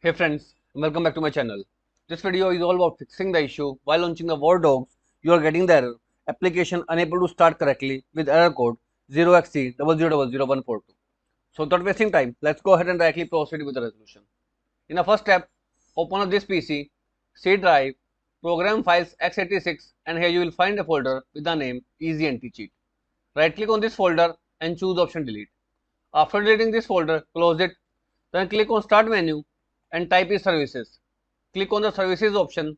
Hey friends, welcome back to my channel. This video is all about fixing the issue while launching the Wardogs. You are getting the error application unable to start correctly with error code 0xc0000142. So without wasting time, let's go ahead and directly proceed with the resolution. In the first step, open up this PC, C drive, program files x86, and here you will find a folder with the name easy anti-cheat. Right click on this folder and choose option delete. After deleting this folder, close it. Then click on start menu and type in services. Click on the services option.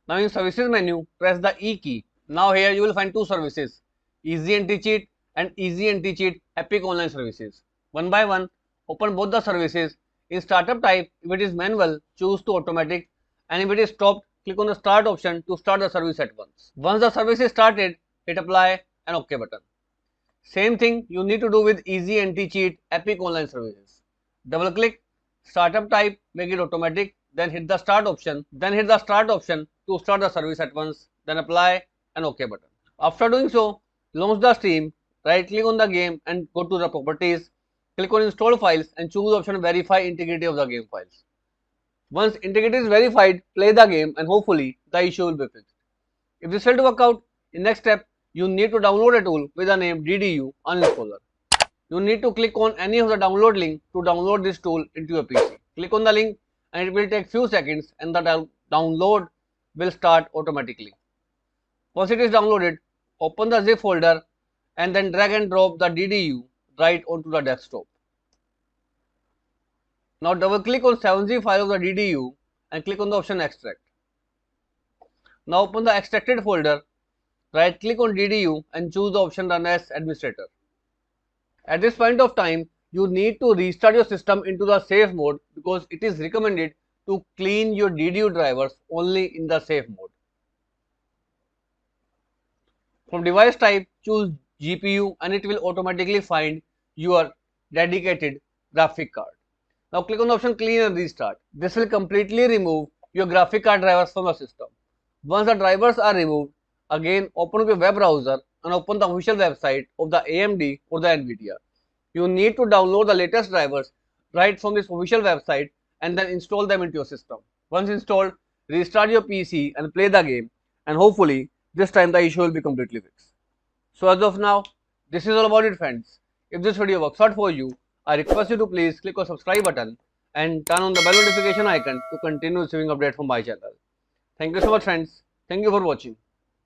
Now in services menu, press the E key. Now here you will find two services, Easy Anti-Cheat and Easy Anti-Cheat Epic Online Services. One by one, open both the services. In startup type, if it is manual, choose to automatic, and if it is stopped, click on the start option to start the service at once. Once the service is started, hit apply and OK button. Same thing you need to do with Easy Anti-Cheat Epic Online Services. Double click, startup type, make it automatic, then hit the start option, to start the service at once, then apply and OK button. After doing so, launch the stream, right click on the game and go to the properties, click on install files and choose option verify integrity of the game files. Once integrity is verified, play the game and hopefully the issue will be fixed. If this failed to work out, in next step, you need to download a tool with the name DDU Uninstaller. You need to click on any of the download link to download this tool into your PC. Click on the link and it will take few seconds and the download will start automatically. Once it is downloaded, open the zip folder and then drag and drop the DDU right onto the desktop. Now double click on 7G file of the DDU and click on the option extract. Now open the extracted folder, right click on DDU and choose the option run as administrator. At this point of time, you need to restart your system into the safe mode because it is recommended to clean your DDU drivers only in the safe mode. From device type, choose GPU and it will automatically find your dedicated graphic card. Now click on the option clean and restart. This will completely remove your graphic card drivers from the system. Once the drivers are removed, again open up your web browser and open the official website of the AMD or the NVIDIA. You need to download the latest drivers right from this official website and then install them into your system. Once installed, restart your PC and play the game, and hopefully this time the issue will be completely fixed. So as of now, this is all about it friends. If this video works out for you, I request you to please click on subscribe button and turn on the bell notification icon to continue receiving updates from my channel. Thank you so much friends. Thank you for watching.